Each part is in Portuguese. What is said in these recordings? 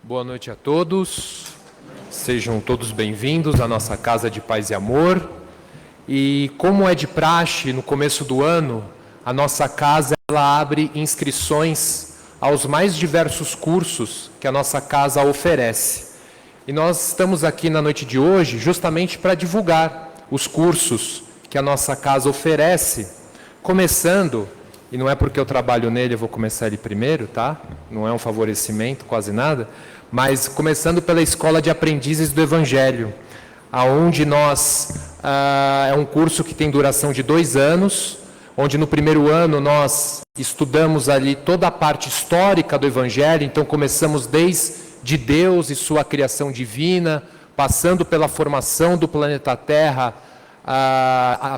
Boa noite a todos, sejam todos bem-vindos à nossa Casa de Paz e Amor. E como é de praxe, no começo do ano, a nossa casa ela abre inscrições aos mais diversos cursos que a nossa casa oferece. E nós estamos aqui na noite de hoje justamente para divulgar os cursos que a nossa casa oferece, começando, e não é porque eu trabalho nele, eu vou começar ele primeiro, tá? Não é um favorecimento, quase nada, mas começando pela Escola de Aprendizes do Evangelho, aonde é um curso que tem duração de 2 anos, onde no primeiro ano nós estudamos ali toda a parte histórica do Evangelho, então começamos desde Deus e sua criação divina, passando pela formação do planeta Terra,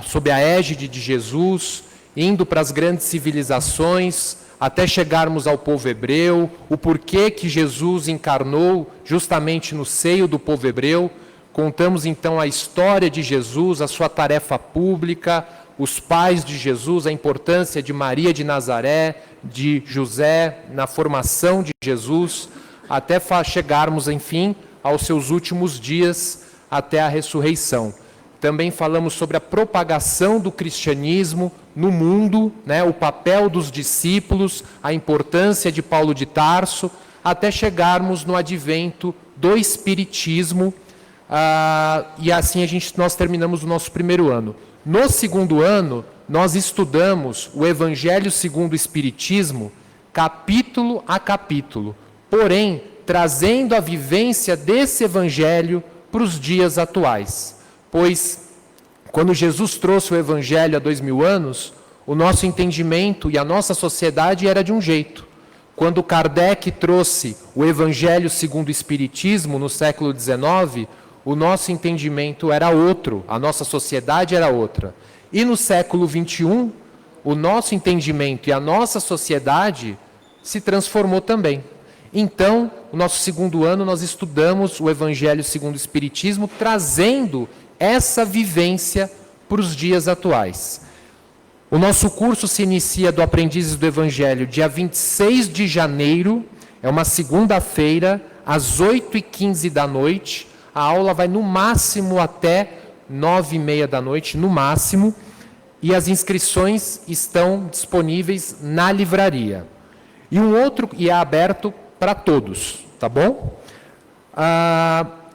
sob a égide de Jesus, indo para as grandes civilizações, até chegarmos ao povo hebreu, o porquê que Jesus encarnou justamente no seio do povo hebreu. Contamos então a história de Jesus, a sua tarefa pública, os pais de Jesus, a importância de Maria de Nazaré, de José, na formação de Jesus, até chegarmos, enfim, aos seus últimos dias, até a ressurreição. Também falamos sobre a propagação do cristianismo no mundo, né, o papel dos discípulos, a importância de Paulo de Tarso, até chegarmos no advento do Espiritismo, e assim nós terminamos o nosso primeiro ano. No segundo ano, nós estudamos o Evangelho segundo o Espiritismo, capítulo a capítulo, porém, trazendo a vivência desse Evangelho para os dias atuais. Pois, quando Jesus trouxe o Evangelho há 2000 anos, o nosso entendimento e a nossa sociedade era de um jeito. Quando Kardec trouxe o Evangelho segundo o Espiritismo, no século XIX, o nosso entendimento era outro, a nossa sociedade era outra. E no século XXI, o nosso entendimento e a nossa sociedade se transformou também. Então, no nosso segundo ano, nós estudamos o Evangelho segundo o Espiritismo, trazendo essa vivência para os dias atuais. O nosso curso se inicia do Aprendizes do Evangelho dia 26 de janeiro, é uma segunda-feira, às 8h15 da noite. A aula vai no máximo até 9h30 da noite, no máximo, e as inscrições estão disponíveis na livraria. E é aberto para todos, tá bom?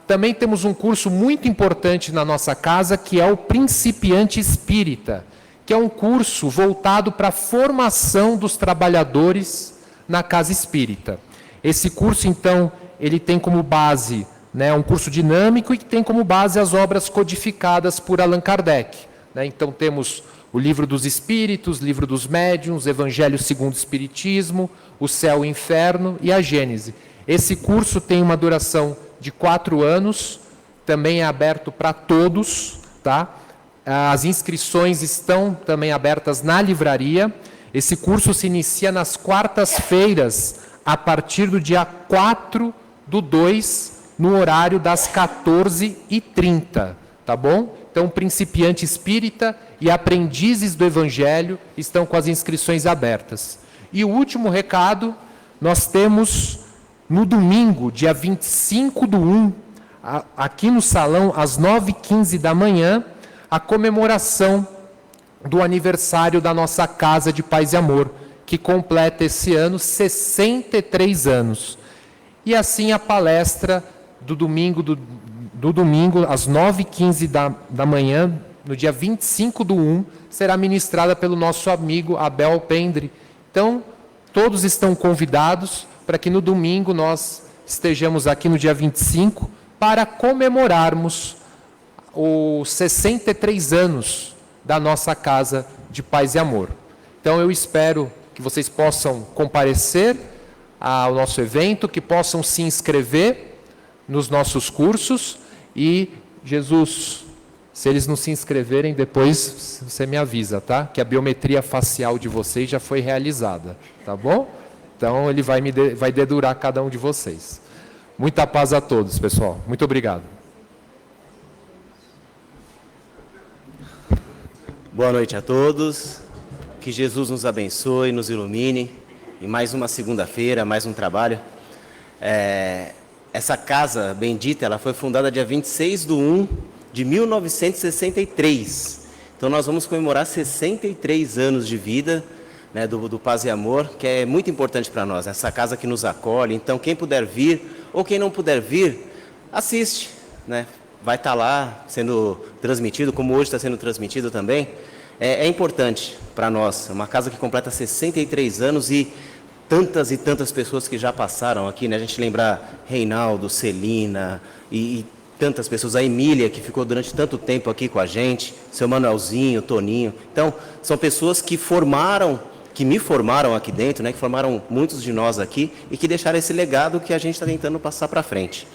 Também temos um curso muito importante na nossa casa, que é o Principiante Espírita, que é um curso voltado para a formação dos trabalhadores na casa espírita. Esse curso, então, ele tem como base, um curso dinâmico e que tem como base as obras codificadas por Allan Kardec. Então, temos o Livro dos Espíritos, Livro dos Médiuns, Evangelho segundo o Espiritismo, o Céu e o Inferno e a Gênese. Esse curso tem uma duração de 4 anos, também é aberto para todos, tá? As inscrições estão também abertas na livraria. Esse curso se inicia nas quartas-feiras, a partir do dia 4/2, no horário das 14h30, tá bom? Então, Principiante Espírita e Aprendizes do Evangelho estão com as inscrições abertas. E o último recado, nós temos no domingo, dia 25/1, aqui no salão, às 9h15 da manhã, a comemoração do aniversário da nossa Casa de Paz e Amor, que completa esse ano 63 anos. E assim a palestra do domingo, às 9h15 da manhã, no dia 25/1, será ministrada pelo nosso amigo Abel Alpendre. Então, todos estão convidados para que no domingo nós estejamos aqui no dia 25 para comemorarmos os 63 anos da nossa Casa de Paz e Amor. Então eu espero que vocês possam comparecer ao nosso evento, que possam se inscrever nos nossos cursos e, Jesus, se eles não se inscreverem, depois você me avisa, tá? Que a biometria facial de vocês já foi realizada, tá bom? Então, ele vai dedurar cada um de vocês. Muita paz a todos, pessoal. Muito obrigado. Boa noite a todos. Que Jesus nos abençoe, nos ilumine. E mais uma segunda-feira, mais um trabalho. essa casa bendita, ela foi fundada dia 26/1 de 1963. Então nós vamos comemorar 63 anos de vida, né, do Paz e Amor, que é muito importante para nós, essa casa que nos acolhe. Então quem puder vir, ou quem não puder vir, assiste, né? Vai estar lá sendo transmitido, como hoje está sendo transmitido também. É importante para nós, uma casa que completa 63 anos e tantas pessoas que já passaram aqui, né? A gente lembrar Reinaldo, Celina e tantas pessoas, a Emília, que ficou durante tanto tempo aqui com a gente, seu Manuelzinho, Toninho. Então, são pessoas que me formaram aqui dentro, né? Que formaram muitos de nós aqui e que deixaram esse legado que a gente está tentando passar para frente.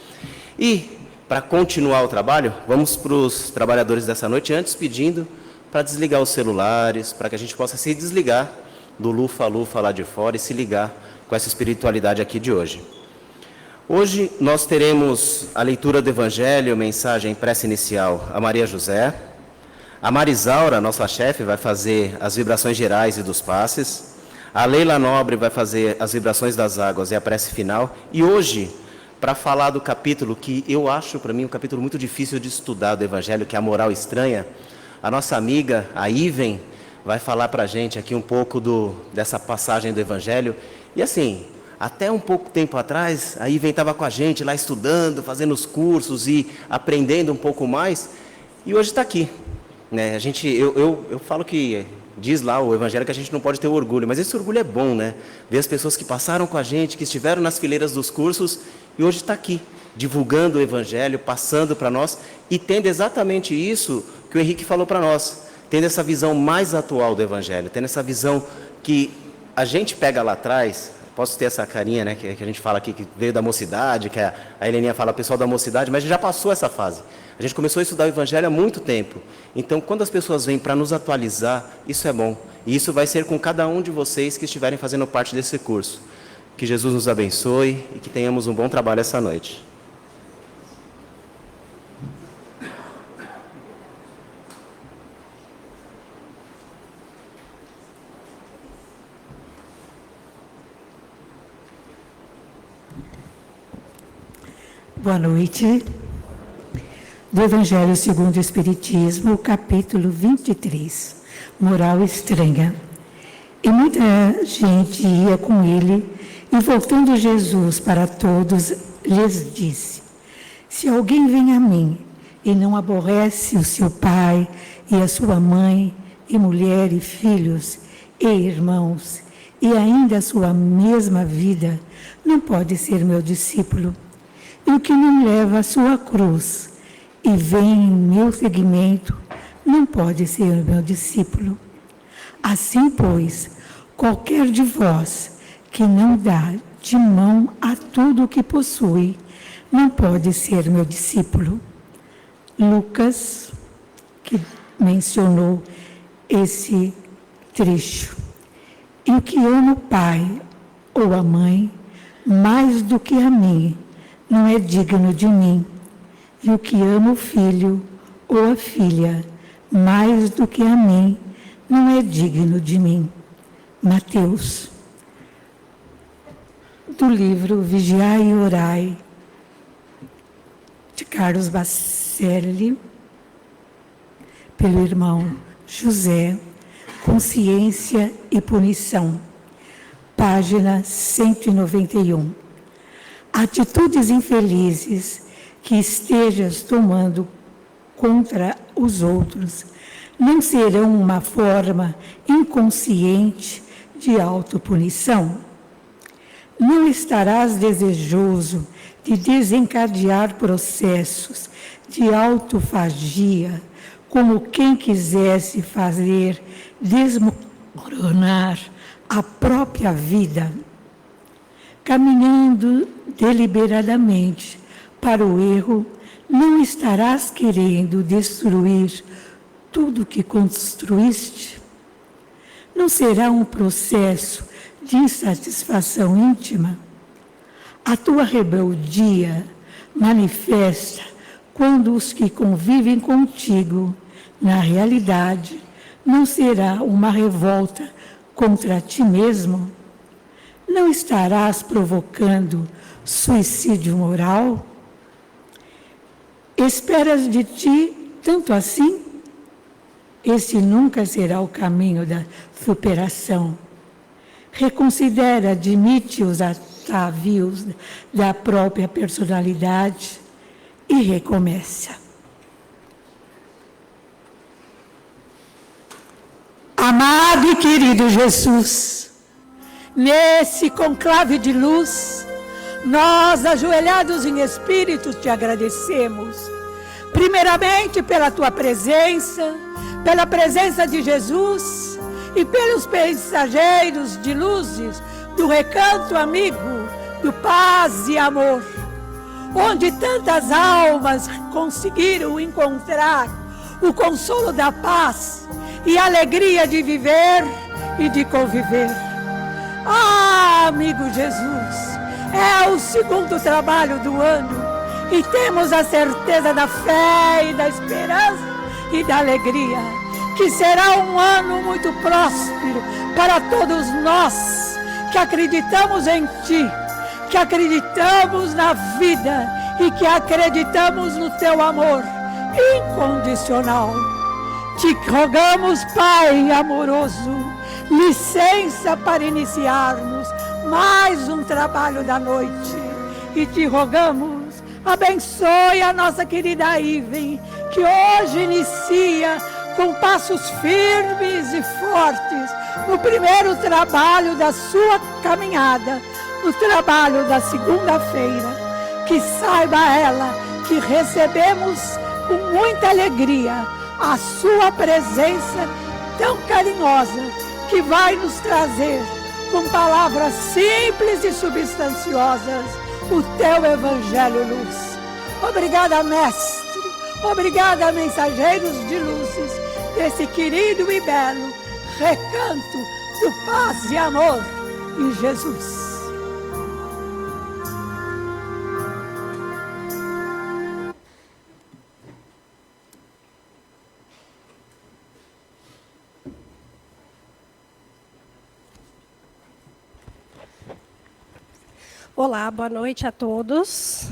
E, para continuar o trabalho, vamos para os trabalhadores dessa noite, antes pedindo para desligar os celulares, para que a gente possa se desligar do lufa-lufa lá de fora e se ligar com essa espiritualidade aqui de hoje. Hoje nós teremos a leitura do Evangelho, mensagem prece inicial a Maria José. A Marisaura, nossa chefe, vai fazer as vibrações gerais e dos passes. A Leila Nobre vai fazer as vibrações das águas e a prece final. E hoje, para falar do capítulo que eu acho, para mim, um capítulo muito difícil de estudar do Evangelho, que é a moral estranha, a nossa amiga, a Iven, vai falar para a gente aqui um pouco dessa passagem do Evangelho. E assim, até um pouco tempo atrás, a Iven estava com a gente lá estudando, fazendo os cursos e aprendendo um pouco mais, e hoje está aqui, né? Eu falo que diz lá o Evangelho que a gente não pode ter orgulho, mas esse orgulho é bom, né? Ver as pessoas que passaram com a gente, que estiveram nas fileiras dos cursos e hoje está aqui, divulgando o Evangelho, passando para nós e tendo exatamente isso que o Henrique falou para nós, tendo essa visão mais atual do Evangelho, tendo essa visão que a gente pega lá atrás. Posso ter essa carinha, né, que a gente fala aqui, que veio da mocidade, que a Heleninha fala, pessoal da mocidade, mas já passou essa fase. A gente começou a estudar o Evangelho há muito tempo. Então, quando as pessoas vêm para nos atualizar, isso é bom. E isso vai ser com cada um de vocês que estiverem fazendo parte desse curso. Que Jesus nos abençoe e que tenhamos um bom trabalho essa noite. Boa noite. Do Evangelho segundo o Espiritismo, capítulo 23, Moral Estranha. E muita gente ia com ele, e voltando Jesus para todos, lhes disse: se alguém vem a mim e não aborrece o seu pai e a sua mãe, e mulher e filhos, e irmãos, e ainda a sua mesma vida, não pode ser meu discípulo. E o que não leva a sua cruz e vem em meu seguimento, não pode ser meu discípulo. Assim, pois, qualquer de vós que não dá de mão a tudo o que possui, não pode ser meu discípulo. Lucas, que mencionou esse trecho. E o que ama o pai ou a mãe mais do que a mim, não é digno de mim. E o que ama o filho ou a filha mais do que a mim, não é digno de mim. Mateus. Do livro Vigiai e Orai, de Carlos Bacelli, pelo irmão José, Consciência e Punição, página 191. Atitudes infelizes que estejas tomando contra os outros não serão uma forma inconsciente de autopunição? Não estarás desejoso de desencadear processos de autofagia, como quem quisesse fazer desmoronar a própria vida? Caminhando deliberadamente para o erro, não estarás querendo destruir tudo que construíste? Não será um processo de insatisfação íntima? A tua rebeldia manifesta quando os que convivem contigo, na realidade, não será uma revolta contra ti mesmo? não estarás provocando suicídio moral? Esperas de ti tanto assim? Esse nunca será o caminho da superação. Reconsidera, admite os atavios da própria personalidade e recomeça. Amado e querido Jesus, nesse conclave de luz, nós, ajoelhados em espírito, te agradecemos. Primeiramente pela tua presença, pela presença de Jesus e pelos mensageiros de luzes do recanto amigo do paz e amor, onde tantas almas conseguiram encontrar o consolo da paz e a alegria de viver e de conviver. Ah, amigo Jesus, é o segundo trabalho do ano e temos a certeza da fé e da esperança e da alegria, que será um ano muito próspero para todos nós que acreditamos em Ti, que acreditamos na vida e que acreditamos no Teu amor incondicional. Te rogamos, Pai amoroso, licença para iniciarmos mais um trabalho da noite. E te rogamos, abençoe a nossa querida Iven, que hoje inicia com passos firmes e fortes no primeiro trabalho da sua caminhada, no trabalho da segunda-feira. Que saiba ela que recebemos com muita alegria a sua presença tão carinhosa, que vai nos trazer com palavras simples e substanciosas o teu Evangelho Luz. Obrigada, Mestre. Obrigada, mensageiros de luzes desse querido e belo recanto do paz e amor em Jesus. Olá, boa noite a todos.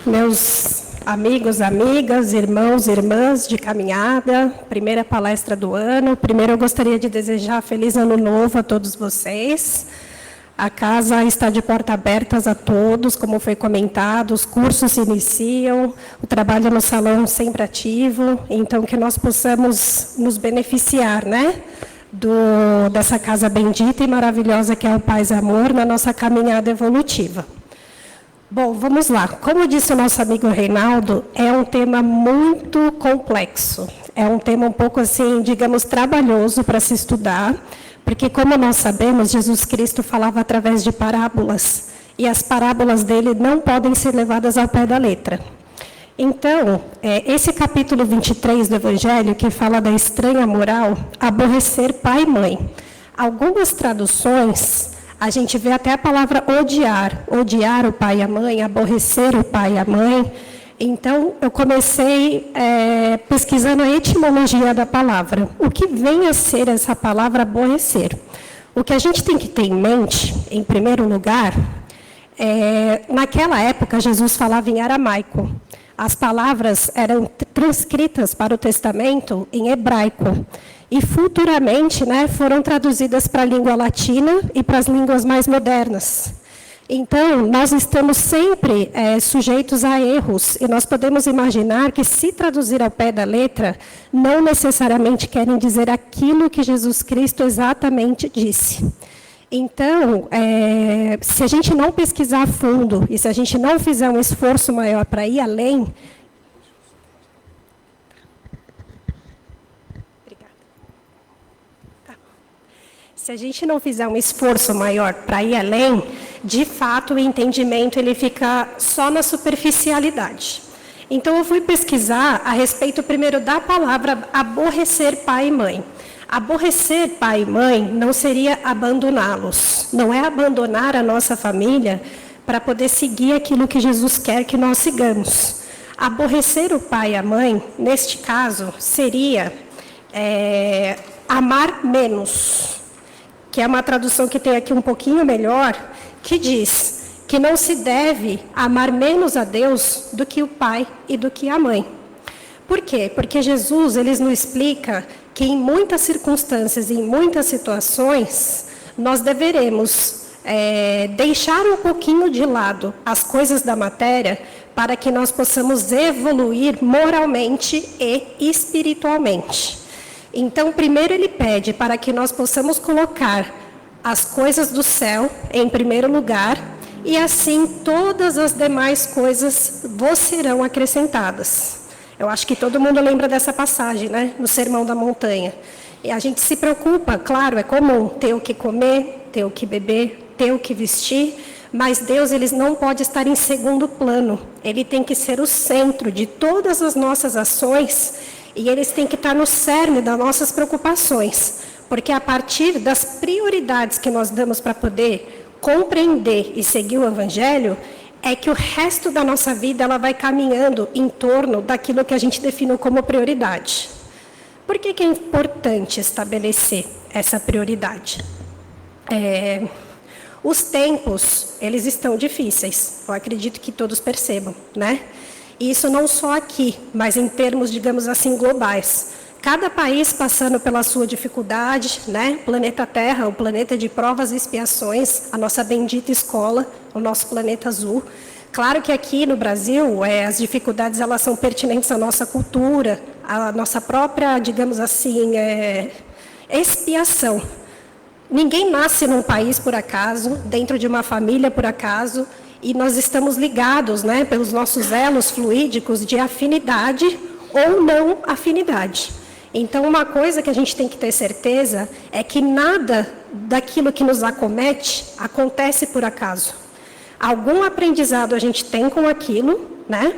Meus amigos, amigas, irmãos e irmãs de caminhada, primeira palestra do ano. Primeiro eu gostaria de desejar feliz ano novo a todos vocês. A casa está de portas abertas a todos, como foi comentado, os cursos se iniciam, o trabalho no salão sempre ativo, então que nós possamos nos beneficiar, né? Dessa casa bendita e maravilhosa que é o Paz e Amor na nossa caminhada evolutiva. Bom, vamos lá. Como disse o nosso amigo Reinaldo, é um tema muito complexo. É um tema um pouco assim, digamos, trabalhoso para se estudar, porque como nós sabemos, Jesus Cristo falava através de parábolas, e as parábolas dele não podem ser levadas ao pé da letra. Então, esse capítulo 23 do Evangelho, que fala da estranha moral, aborrecer pai e mãe. Algumas traduções, a gente vê até a palavra odiar. Odiar o pai e a mãe, aborrecer o pai e a mãe. Então, eu comecei pesquisando a etimologia da palavra. O que vem a ser essa palavra aborrecer? O que a gente tem que ter em mente, em primeiro lugar, naquela época, Jesus falava em aramaico. As palavras eram transcritas para o Testamento em hebraico. E futuramente, né, foram traduzidas para a língua latina e para as línguas mais modernas. Então, nós estamos sempre sujeitos a erros. E nós podemos imaginar que, se traduzir ao pé da letra, não necessariamente querem dizer aquilo que Jesus Cristo exatamente disse. Então, se a gente não pesquisar a fundo e se a gente não fizer um esforço maior para ir além... Obrigada. Tá. Se a gente não fizer um esforço maior para ir além, de fato, o entendimento ele fica só na superficialidade. Então, eu fui pesquisar a respeito, primeiro, da palavra aborrecer pai e mãe. Aborrecer pai e mãe não seria abandoná-los. Não é abandonar a nossa família para poder seguir aquilo que Jesus quer que nós sigamos. Aborrecer o pai e a mãe, neste caso, seria amar menos. que é uma tradução que tem aqui um pouquinho melhor, que diz que não se deve amar menos a Deus do que o pai e do que a mãe. Por quê? Porque Jesus, ele nos explica que em muitas circunstâncias, em muitas situações, nós deveremos deixar um pouquinho de lado as coisas da matéria para que nós possamos evoluir moralmente e espiritualmente. Então, primeiro ele pede para que nós possamos colocar as coisas do céu em primeiro lugar, e assim todas as demais coisas vos serão acrescentadas. Eu acho que todo mundo lembra dessa passagem, né? No Sermão da Montanha. E a gente se preocupa, claro, é comum ter o que comer, ter o que beber, ter o que vestir, mas Deus, ele não pode estar em segundo plano. Ele tem que ser o centro de todas as nossas ações, e eles têm que estar no cerne das nossas preocupações. Porque a partir das prioridades que nós damos para poder compreender e seguir o Evangelho, é que o resto da nossa vida ela vai caminhando em torno daquilo que a gente definiu como prioridade. Por que é importante estabelecer essa prioridade? Os tempos, eles estão difíceis, eu acredito que todos percebam, né? E isso não só aqui, mas em termos, digamos assim, globais. Cada país passando pela sua dificuldade, né? Planeta Terra, o planeta de provas e expiações, a nossa bendita escola, o nosso planeta azul. Claro que aqui no Brasil, as dificuldades elas são pertinentes à nossa cultura, à nossa própria, digamos assim, expiação. Ninguém nasce num país por acaso, dentro de uma família por acaso, e nós estamos ligados, né, pelos nossos elos fluídicos de afinidade ou não afinidade. Então, uma coisa que a gente tem que ter certeza é que nada daquilo que nos acomete acontece por acaso. Algum aprendizado a gente tem com aquilo, né?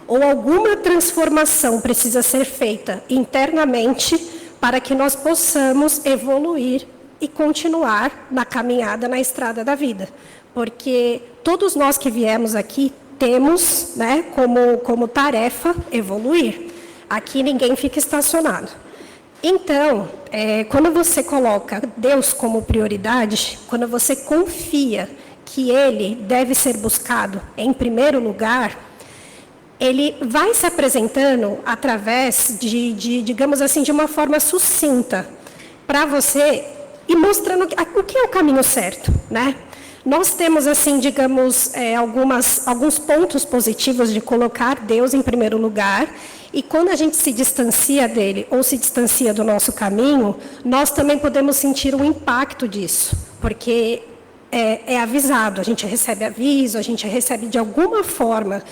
Ou alguma transformação precisa ser feita internamente para que nós possamos evoluir e continuar na caminhada, na estrada da vida. Porque todos nós que viemos aqui temos, né, como tarefa evoluir. Aqui ninguém fica estacionado. Então, quando você coloca Deus como prioridade, quando você confia que Ele deve ser buscado em primeiro lugar, Ele vai se apresentando através digamos assim, de uma forma sucinta para você e mostrando o que é o caminho certo, né? Nós temos, assim, digamos, alguns pontos positivos de colocar Deus em primeiro lugar, e quando a gente se distancia dele ou se distancia do nosso caminho, nós também podemos sentir o impacto disso, porque é avisado, a gente recebe aviso, a gente recebe de alguma forma,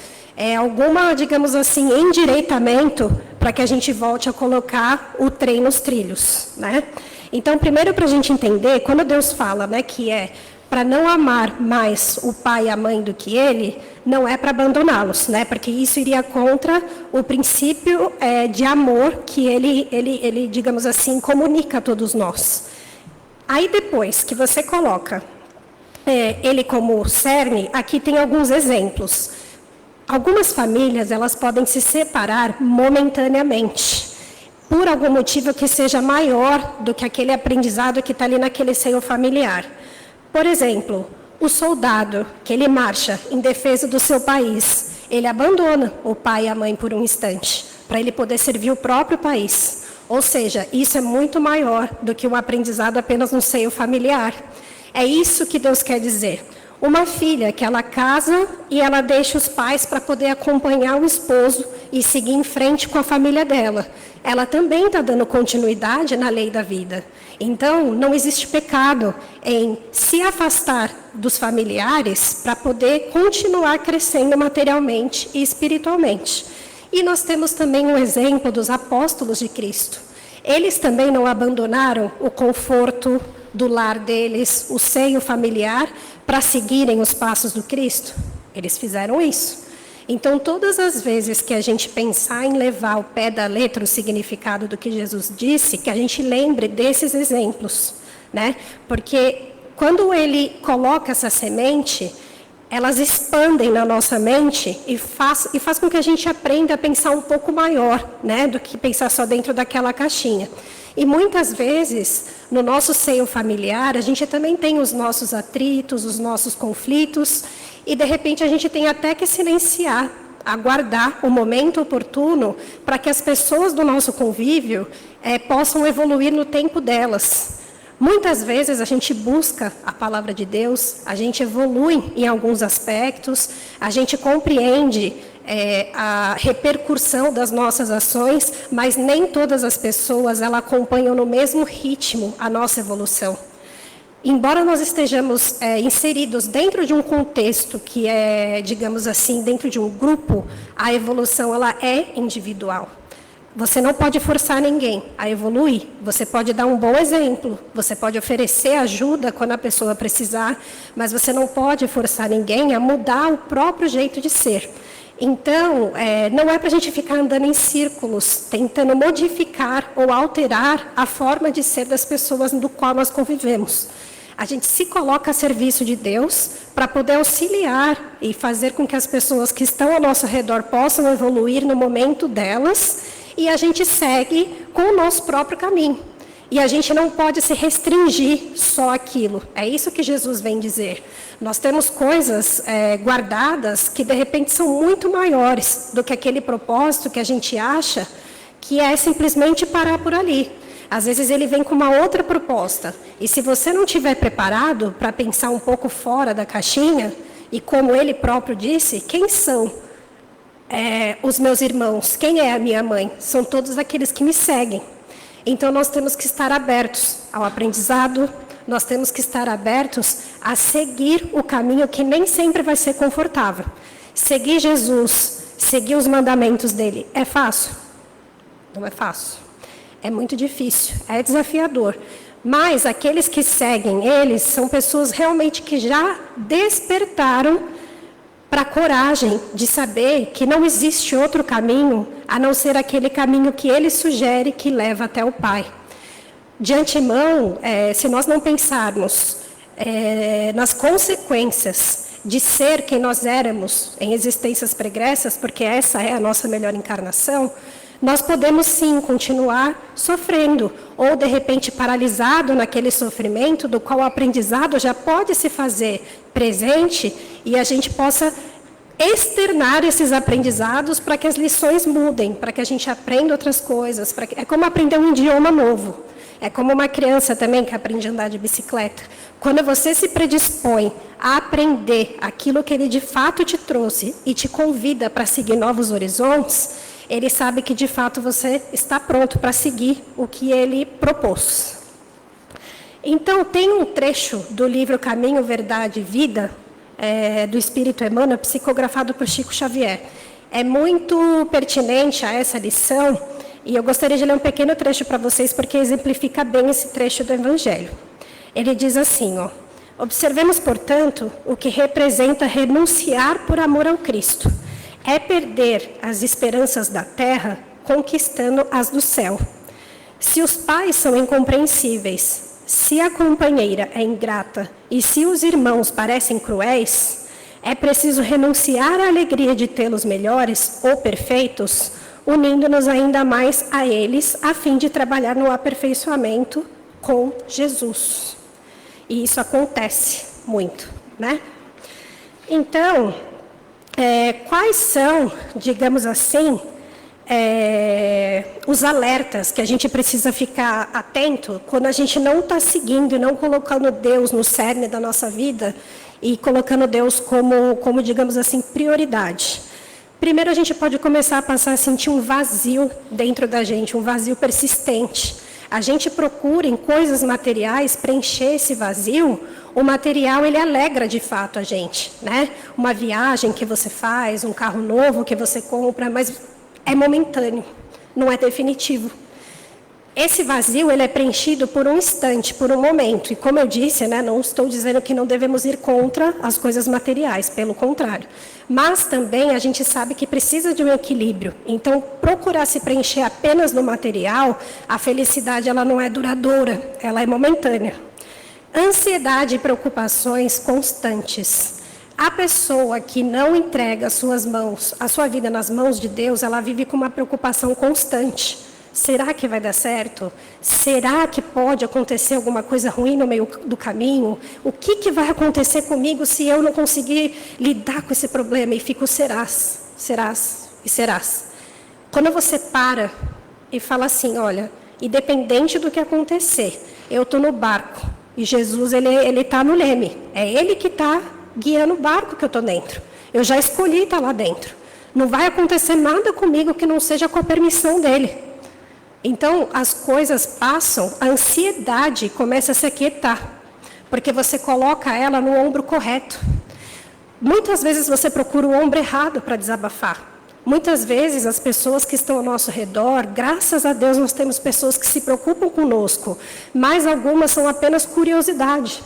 digamos assim, endireitamento para que a gente volte a colocar o trem nos trilhos, né? Então, primeiro para a gente entender, quando Deus fala, né, que para não amar mais o pai e a mãe do que ele, não é para abandoná-los, né? Porque isso iria contra o princípio de amor que ele, digamos assim, comunica a todos nós. Aí depois que você coloca ele como cerne, aqui tem alguns exemplos. Algumas famílias, elas podem se separar momentaneamente, por algum motivo que seja maior do que aquele aprendizado que está ali naquele seio familiar. Por exemplo, o soldado, que ele marcha em defesa do seu país, ele abandona o pai e a mãe por um instante, para ele poder servir o próprio país. Ou seja, isso é muito maior do que um aprendizado apenas no seio familiar. É isso que Deus quer dizer. Uma filha que ela casa e ela deixa os pais para poder acompanhar o esposo e seguir em frente com a família dela. Ela também está dando continuidade na lei da vida. Então, não existe pecado em se afastar dos familiares para poder continuar crescendo materialmente e espiritualmente. E nós temos também um exemplo dos apóstolos de Cristo. Eles também não abandonaram o conforto do lar deles, o seio familiar, para seguirem os passos do Cristo? Eles fizeram isso. Então, todas as vezes que a gente pensar em levar ao pé da letra o significado do que Jesus disse, que a gente lembre desses exemplos, né? Porque quando ele coloca essa semente, elas expandem na nossa mente e faz com que a gente aprenda a pensar um pouco maior, né? Do que pensar só dentro daquela caixinha. E muitas vezes, no nosso seio familiar, a gente também tem os nossos atritos, os nossos conflitos, e de repente a gente tem até que silenciar, aguardar o momento oportuno para que as pessoas do nosso convívio possam evoluir no tempo delas. Muitas vezes a gente busca a palavra de Deus, a gente evolui em alguns aspectos, a gente compreende a repercussão das nossas ações, mas nem todas as pessoas elas acompanham no mesmo ritmo a nossa evolução. Embora nós estejamos inseridos dentro de um contexto que é, digamos assim, dentro de um grupo, a evolução ela é individual. Você não pode forçar ninguém a evoluir. Você pode dar um bom exemplo, você pode oferecer ajuda quando a pessoa precisar, mas você não pode forçar ninguém a mudar o próprio jeito de ser. Então, não é para a gente ficar andando em círculos, tentando modificar ou alterar a forma de ser das pessoas do qual nós convivemos. A gente se coloca a serviço de Deus para poder auxiliar e fazer com que as pessoas que estão ao nosso redor possam evoluir no momento delas, e a gente segue com o nosso próprio caminho. E a gente não pode se restringir só àquilo. É isso que Jesus vem dizer. Nós temos coisas guardadas que, de repente, são muito maiores do que aquele propósito que a gente acha que é simplesmente parar por ali. Às vezes ele vem com uma outra proposta. E se você não estiver preparado para pensar um pouco fora da caixinha, e como ele próprio disse, quem são os meus irmãos? Quem é a minha mãe? São todos aqueles que me seguem. Então, nós temos que estar abertos ao aprendizado, nós temos que estar abertos a seguir o caminho que nem sempre vai ser confortável. Seguir Jesus, seguir os mandamentos dele, é fácil? Não é fácil. É muito difícil, é desafiador. Mas aqueles que seguem eles são pessoas realmente que já despertaram para a coragem de saber que não existe outro caminho a não ser aquele caminho que ele sugere que leva até o Pai. De antemão, se nós não pensarmos nas consequências de ser quem nós éramos em existências pregressas, porque essa é a nossa melhor encarnação, nós podemos sim continuar sofrendo, ou de repente paralisado naquele sofrimento do qual o aprendizado já pode se fazer presente e a gente possa externar esses aprendizados para que as lições mudem, para que a gente aprenda outras coisas. É como aprender um idioma novo. É como uma criança também que aprende a andar de bicicleta. Quando você se predispõe a aprender aquilo que ele de fato te trouxe e te convida para seguir novos horizontes, ele sabe que de fato você está pronto para seguir o que ele propôs. Então, tem um trecho do livro Caminho, Verdade e Vida, do Espírito Emmanuel, psicografado por Chico Xavier. É muito pertinente a essa lição, e eu gostaria de ler um pequeno trecho para vocês, porque exemplifica bem esse trecho do Evangelho. Ele diz assim, observemos, portanto, o que representa renunciar por amor ao Cristo. É perder as esperanças da terra, conquistando as do céu. Se os pais são incompreensíveis, se a companheira é ingrata e se os irmãos parecem cruéis, é preciso renunciar à alegria de tê-los melhores ou perfeitos, unindo-nos ainda mais a eles, a fim de trabalhar no aperfeiçoamento com Jesus. E isso acontece muito, né? Então, quais são, digamos assim, os alertas que a gente precisa ficar atento quando a gente não está seguindo e não colocando Deus no cerne da nossa vida e colocando Deus como, digamos assim, prioridade. Primeiro, a gente pode começar a passar a sentir um vazio dentro da gente, um vazio persistente. A gente procura em coisas materiais preencher esse vazio. O material, ele alegra de fato a gente, né? Uma viagem que você faz, um carro novo que você compra, mas é momentâneo, não é definitivo. Esse vazio, ele é preenchido por um instante, por um momento. E como eu disse, né, não estou dizendo que não devemos ir contra as coisas materiais, pelo contrário. Mas também a gente sabe que precisa de um equilíbrio. Então, procurar se preencher apenas no material, a felicidade ela não é duradoura, ela é momentânea. Ansiedade e preocupações constantes. A pessoa que não entrega a sua vida nas mãos de Deus, ela vive com uma preocupação constante. Será que vai dar certo? Será que pode acontecer alguma coisa ruim no meio do caminho? O que vai acontecer comigo se eu não conseguir lidar com esse problema? E fico serás, serás e serás. Quando você para e fala assim, olha, independente do que acontecer, eu estou no barco e Jesus ele está no leme. É Ele que está guiando o barco que eu estou dentro. Eu já escolhi estar lá dentro. Não vai acontecer nada comigo que não seja com a permissão dEle. Então, as coisas passam, a ansiedade começa a se aquietar, porque você coloca ela no ombro correto. Muitas vezes você procura o ombro errado para desabafar. Muitas vezes as pessoas que estão ao nosso redor, graças a Deus nós temos pessoas que se preocupam conosco, mas algumas são apenas curiosidade.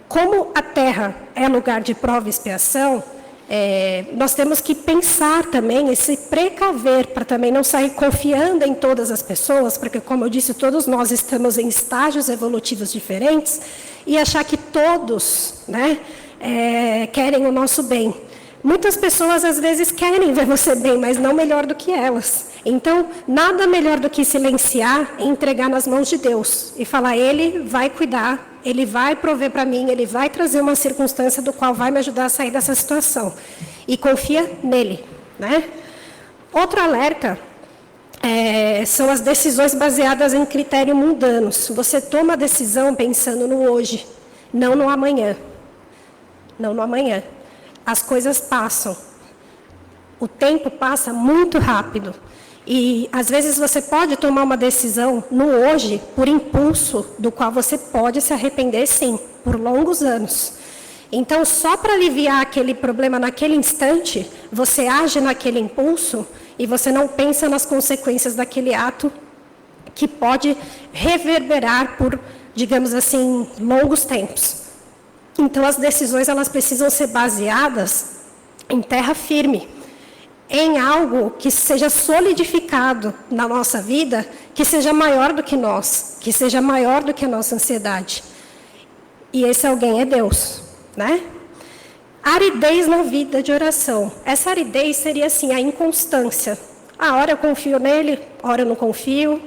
Como a terra é lugar de prova e expiação, nós temos que pensar também e se precaver para também não sair confiando em todas as pessoas, porque, como eu disse, todos nós estamos em estágios evolutivos diferentes e achar que todos, né, querem o nosso bem. Muitas pessoas, às vezes, querem ver você bem, mas não melhor do que elas. Então, nada melhor do que silenciar e entregar nas mãos de Deus e falar, Ele vai cuidar, Ele vai prover para mim, Ele vai trazer uma circunstância do qual vai me ajudar a sair dessa situação. E confia nele, né? Outro alerta são as decisões baseadas em critérios mundanos. Você toma a decisão pensando no hoje, não no amanhã. Não no amanhã. As coisas passam. O tempo passa muito rápido. E, às vezes, você pode tomar uma decisão no hoje, por impulso, do qual você pode se arrepender, sim, por longos anos. Então, só para aliviar aquele problema naquele instante, você age naquele impulso e você não pensa nas consequências daquele ato que pode reverberar por, digamos assim, longos tempos. Então, as decisões elas precisam ser baseadas em terra firme, em algo que seja solidificado na nossa vida, que seja maior do que nós, que seja maior do que a nossa ansiedade. E esse alguém é Deus, né? Aridez na vida de oração. Essa aridez seria assim, a inconstância. Ora eu confio nele, ora eu não confio,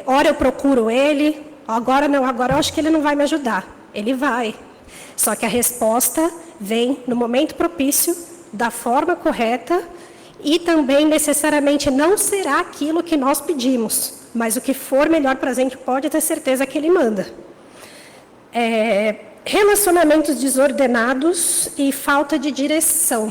ora eu procuro ele, agora não, agora eu acho que ele não vai me ajudar. Ele vai. Só que a resposta vem no momento propício, da forma correta, e também necessariamente não será aquilo que nós pedimos, mas o que for melhor para a gente pode ter certeza que Ele manda. Relacionamentos desordenados e falta de direção.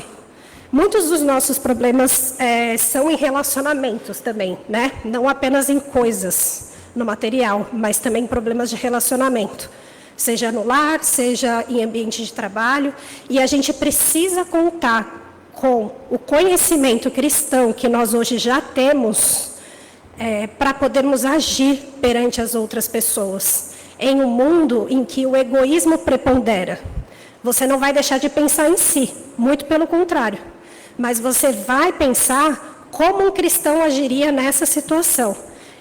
Muitos dos nossos problemas são em relacionamentos também, né? Não apenas em coisas, no material, mas também problemas de relacionamento. Seja no lar, seja em ambiente de trabalho. E a gente precisa contar com o conhecimento cristão que nós hoje já temos para podermos agir perante as outras pessoas. Em um mundo em que o egoísmo prepondera. Você não vai deixar de pensar em si, muito pelo contrário. Mas você vai pensar como um cristão agiria nessa situação.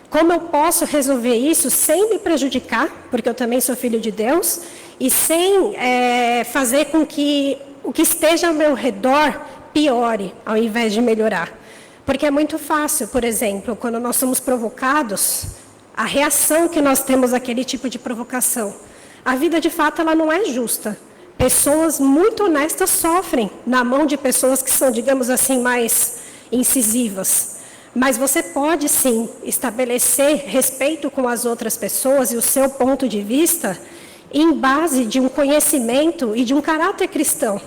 Como eu posso resolver isso sem me prejudicar, porque eu também sou filho de Deus, e sem fazer com que o que esteja ao meu redor piore, ao invés de melhorar. Porque é muito fácil, por exemplo, quando nós somos provocados, a reação que nós temos àquele tipo de provocação. A vida, de fato, ela não é justa. Pessoas muito honestas sofrem na mão de pessoas que são, digamos assim, mais incisivas. Mas você pode, sim, estabelecer respeito com as outras pessoas e o seu ponto de vista em base de um conhecimento e de um caráter cristão.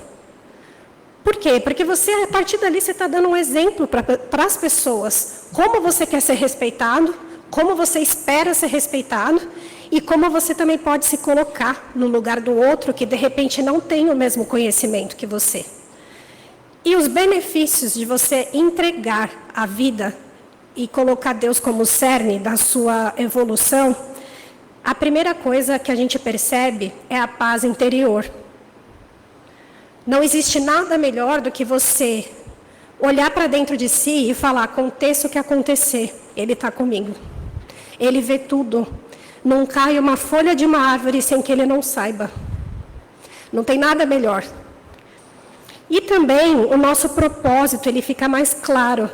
Por quê? Porque você, a partir dali, você está dando um exemplo para as pessoas. Como você quer ser respeitado, como você espera ser respeitado e como você também pode se colocar no lugar do outro que, de repente, não tem o mesmo conhecimento que você. E os benefícios de você entregar a vida e colocar Deus como cerne da sua evolução, a primeira coisa que a gente percebe é a paz interior. Não existe nada melhor do que você olhar para dentro de si e falar, aconteça o que acontecer, Ele está comigo. Ele vê tudo. Não cai uma folha de uma árvore sem que Ele não saiba. Não tem nada melhor. E também o nosso propósito, ele fica mais claro.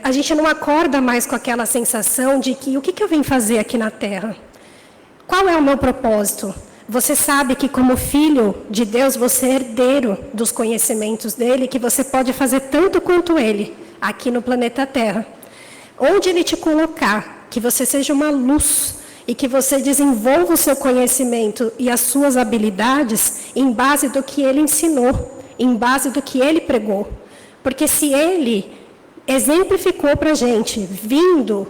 A gente não acorda mais com aquela sensação de que o que eu vim fazer aqui na Terra? Qual é o meu propósito? Você sabe que como filho de Deus, você é herdeiro dos conhecimentos dele, que você pode fazer tanto quanto ele aqui no planeta Terra. Onde ele te colocar, que você seja uma luz e que você desenvolva o seu conhecimento e as suas habilidades em base do que ele ensinou, em base do que ele pregou. Porque se ele exemplificou para a gente, vindo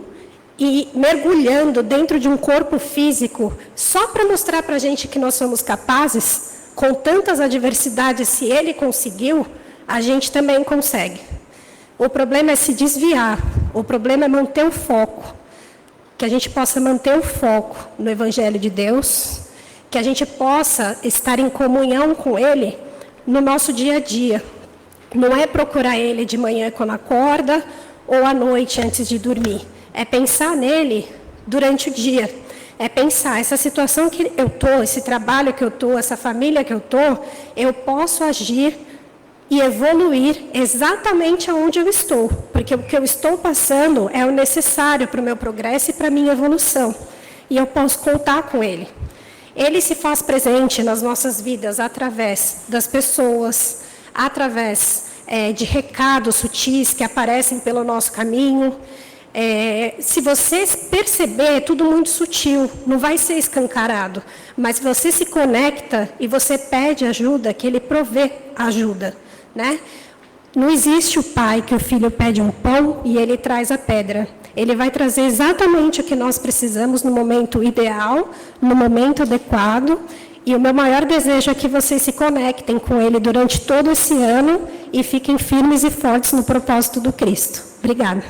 e mergulhando dentro de um corpo físico, só para mostrar para a gente que nós somos capazes, com tantas adversidades, se ele conseguiu, a gente também consegue. O problema é se desviar, o problema é manter o foco, que a gente possa manter o foco no Evangelho de Deus, que a gente possa estar em comunhão com ele no nosso dia a dia. Não é procurar ele de manhã quando acorda ou à noite antes de dormir. É pensar nele durante o dia. É pensar, essa situação que eu estou, esse trabalho que eu estou, essa família que eu estou, eu posso agir e evoluir exatamente aonde eu estou. Porque o que eu estou passando é o necessário para o meu progresso e para a minha evolução. E eu posso contar com ele. Ele se faz presente nas nossas vidas através das pessoas, através de recados sutis que aparecem pelo nosso caminho. Se você perceber, é tudo muito sutil, não vai ser escancarado. Mas se você se conecta e você pede ajuda, que ele provê ajuda, né? Não existe o pai que o filho pede um pão e ele traz a pedra. Ele vai trazer exatamente o que nós precisamos no momento ideal, no momento adequado. E o meu maior desejo é que vocês se conectem com ele durante todo esse ano e fiquem firmes e fortes no propósito do Cristo. Obrigada.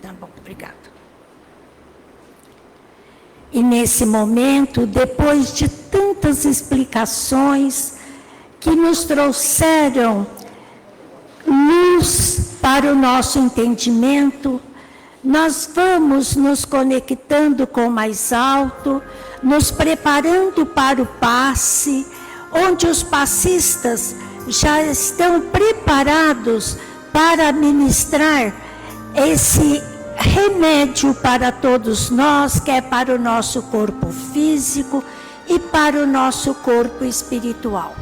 Tá bom, obrigada. E nesse momento, depois de tantas explicações que nos trouxeram luz para o nosso entendimento, nós vamos nos conectando com o mais alto, nos preparando para o passe, onde os passistas já estão preparados para ministrar esse remédio para todos nós, que é para o nosso corpo físico e para o nosso corpo espiritual.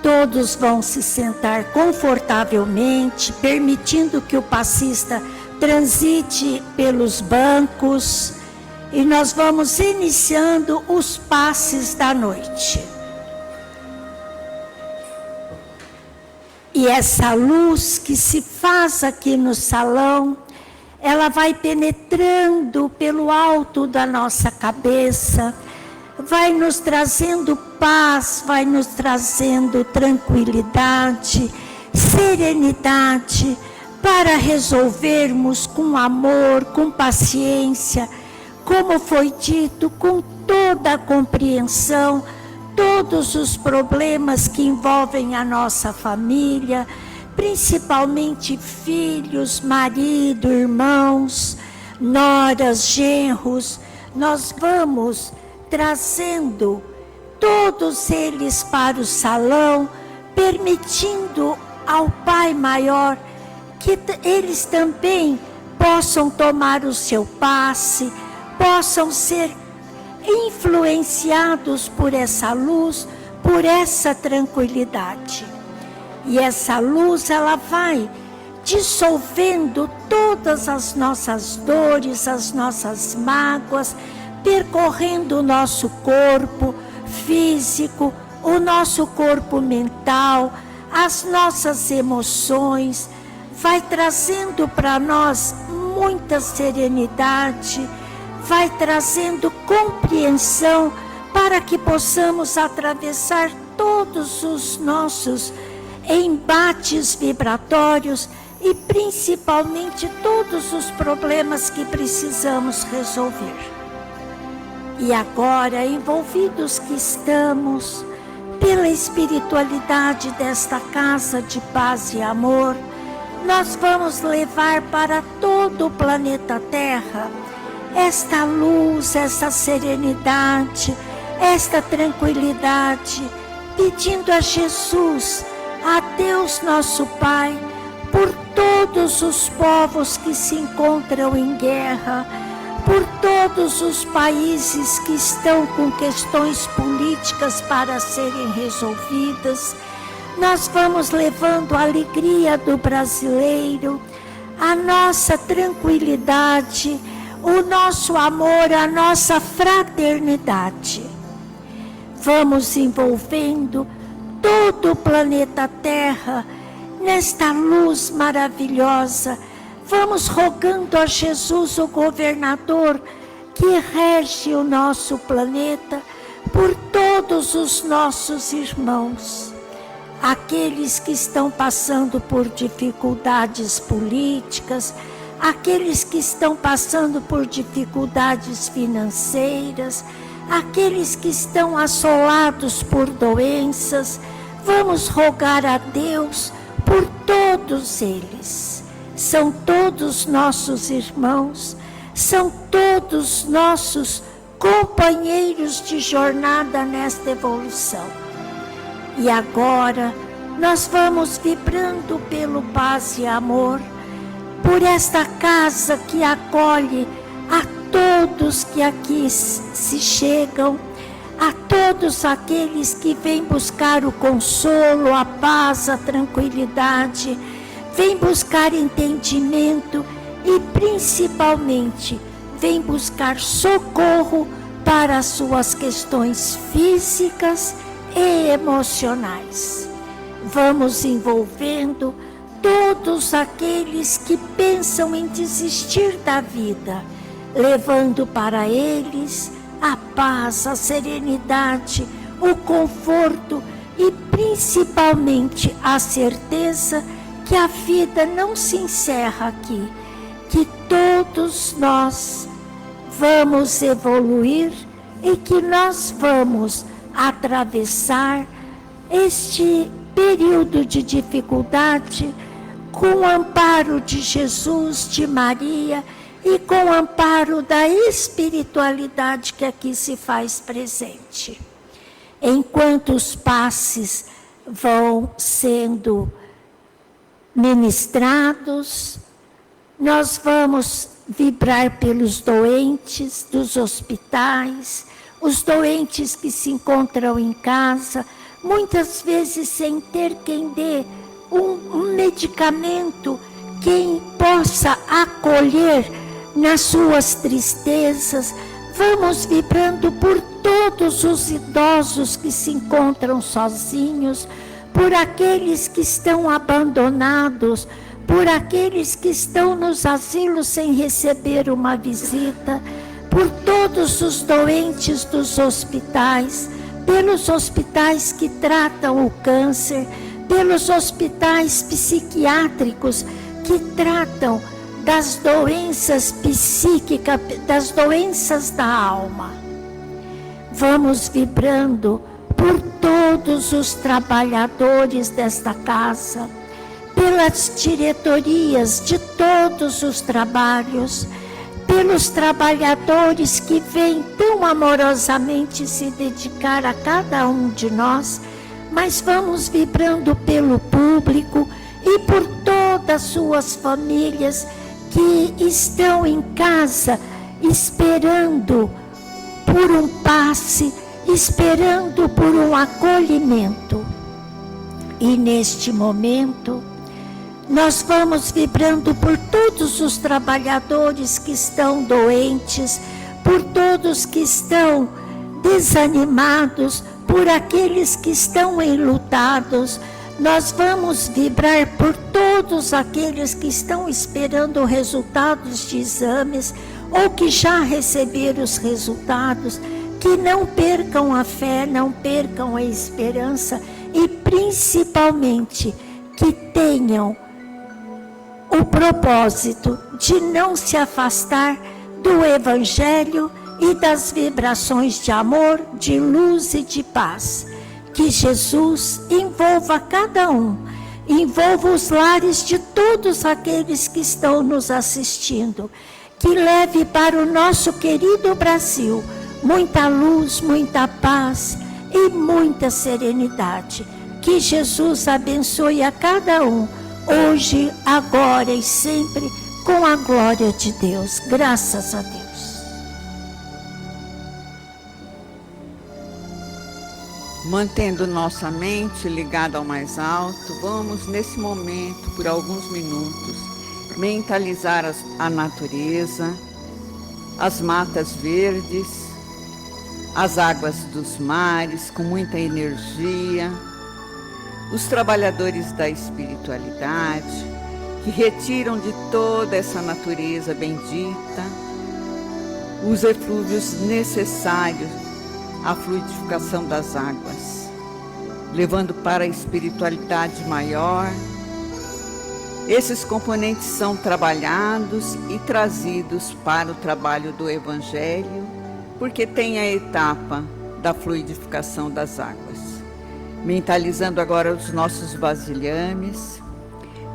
Todos vão se sentar confortavelmente, permitindo que o passista transite pelos bancos, e nós vamos iniciando os passes da noite. E essa luz que se faz aqui no salão, ela vai penetrando pelo alto da nossa cabeça, vai nos trazendo paz, vai nos trazendo tranquilidade, serenidade, para resolvermos com amor, com paciência, como foi dito, com toda a compreensão, todos os problemas que envolvem a nossa família, principalmente filhos, marido, irmãos, noras, genros. Nós vamos trazendo todos eles para o salão, permitindo ao Pai Maior que eles também possam tomar o seu passe, possam ser influenciados por essa luz, por essa tranquilidade. E essa luz, ela vai dissolvendo todas as nossas dores, as nossas mágoas, percorrendo o nosso corpo físico, o nosso corpo mental, as nossas emoções, vai trazendo para nós muita serenidade, vai trazendo compreensão para que possamos atravessar todos os nossos embates vibratórios e principalmente todos os problemas que precisamos resolver. E agora, envolvidos que estamos pela espiritualidade desta casa de paz e amor, nós vamos levar para todo o planeta Terra esta luz, esta serenidade, esta tranquilidade, pedindo a Jesus, a Deus nosso Pai, por todos os povos que se encontram em guerra, por todos os países que estão com questões políticas para serem resolvidas. Nós vamos levando a alegria do brasileiro, a nossa tranquilidade, o nosso amor, a nossa fraternidade. Vamos envolvendo todo o planeta Terra nesta luz maravilhosa. Vamos rogando a Jesus, o governador, que rege o nosso planeta, por todos os nossos irmãos, aqueles que estão passando por dificuldades políticas, aqueles que estão passando por dificuldades financeiras, aqueles que estão assolados por doenças. Vamos rogar a Deus por todos eles. São todos nossos irmãos, são todos nossos companheiros de jornada nesta evolução. E agora nós vamos vibrando pelo paz e amor, por esta casa que acolhe a todos que aqui se chegam, a todos aqueles que vêm buscar o consolo, a paz, a tranquilidade, vêm buscar entendimento e principalmente vêm buscar socorro para as suas questões físicas e emocionais. Vamos envolvendo todos aqueles que pensam em desistir da vida, levando para eles a paz, a serenidade, o conforto e principalmente a certeza que a vida não se encerra aqui, que todos nós vamos evoluir e que nós vamos atravessar este período de dificuldade com o amparo de Jesus, de Maria e com o amparo da espiritualidade que aqui se faz presente. Enquanto os passes vão sendo ministrados, nós vamos vibrar pelos doentes dos hospitais, os doentes que se encontram em casa, muitas vezes sem ter quem dê um medicamento, quem possa acolher nas suas tristezas. Vamos vibrando por todos os idosos que se encontram sozinhos, por aqueles que estão abandonados, por aqueles que estão nos asilos sem receber uma visita, por todos os doentes dos hospitais, pelos hospitais que tratam o câncer, pelos hospitais psiquiátricos que tratam das doenças psíquicas, das doenças da alma. Vamos vibrando por todos os trabalhadores desta casa, pelas diretorias de todos os trabalhos, pelos trabalhadores que vêm tão amorosamente se dedicar a cada um de nós, mas vamos vibrando pelo público e por todas as suas famílias que estão em casa esperando por um passe, esperando por um acolhimento. E neste momento, nós vamos vibrando por todos os trabalhadores que estão doentes, por todos que estão desanimados, por aqueles que estão enlutados. Nós vamos vibrar por todos aqueles que estão esperando resultados de exames ou que já receberam os resultados, que não percam a fé, não percam a esperança e principalmente que tenham o propósito de não se afastar do Evangelho e das vibrações de amor, de luz e de paz. Que Jesus envolva cada um envolva os lares de todos aqueles que estão nos assistindo, que leve para o nosso querido Brasil muita luz, muita paz e muita serenidade. Que Jesus abençoe a cada um, hoje, agora e sempre, com a glória de Deus. Graças a Deus. Mantendo nossa mente ligada ao mais alto, vamos nesse momento, por alguns minutos, mentalizar a natureza, as matas verdes, as águas dos mares com muita energia, os trabalhadores da espiritualidade que retiram de toda essa natureza bendita os eflúvios necessários à fluidificação das águas, levando para a espiritualidade maior. Esses componentes são trabalhados e trazidos para o trabalho do Evangelho, porque tem a etapa da fluidificação das águas. Mentalizando agora os nossos vasilhames,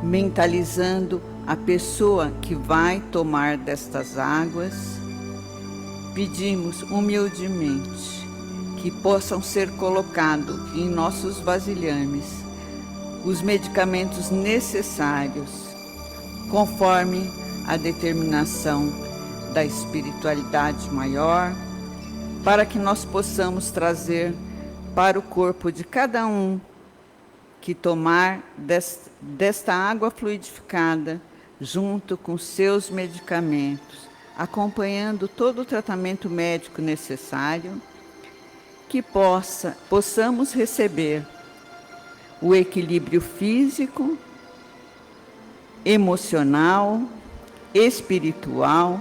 mentalizando a pessoa que vai tomar destas águas, pedimos humildemente que possam ser colocados em nossos vasilhames os medicamentos necessários, conforme a determinação da espiritualidade maior, para que nós possamos trazer para o corpo de cada um que tomar desta água fluidificada, junto com seus medicamentos, acompanhando todo o tratamento médico necessário, que possamos receber o equilíbrio físico, emocional, espiritual,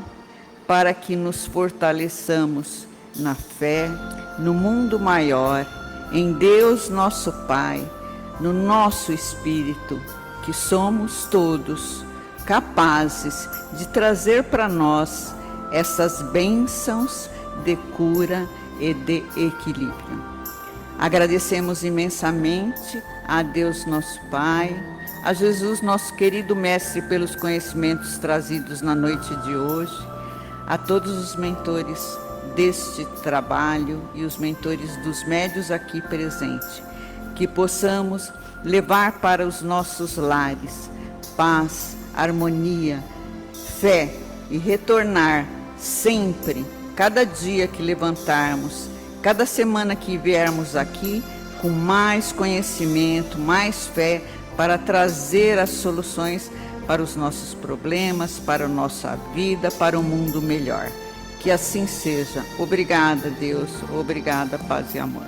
para que nos fortaleçamos na fé, no mundo maior, em Deus nosso Pai, no nosso espírito, que somos todos capazes de trazer para nós essas bênçãos de cura e de equilíbrio. Agradecemos imensamente a Deus nosso Pai, a Jesus nosso querido Mestre pelos conhecimentos trazidos na noite de hoje, a todos os mentores deste trabalho e os mentores dos médios aqui presentes, que possamos levar para os nossos lares paz, harmonia, fé e retornar sempre, cada dia que levantarmos, cada semana que viermos aqui, com mais conhecimento, mais fé, para trazer as soluções para os nossos problemas, para a nossa vida, para um mundo melhor. Que assim seja. Obrigada, Deus. Obrigada, paz e amor.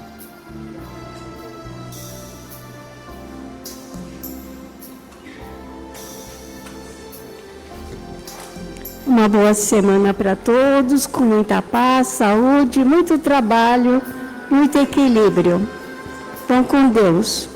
Uma boa semana para todos, com muita paz, saúde, muito trabalho, muito equilíbrio. Então, com Deus.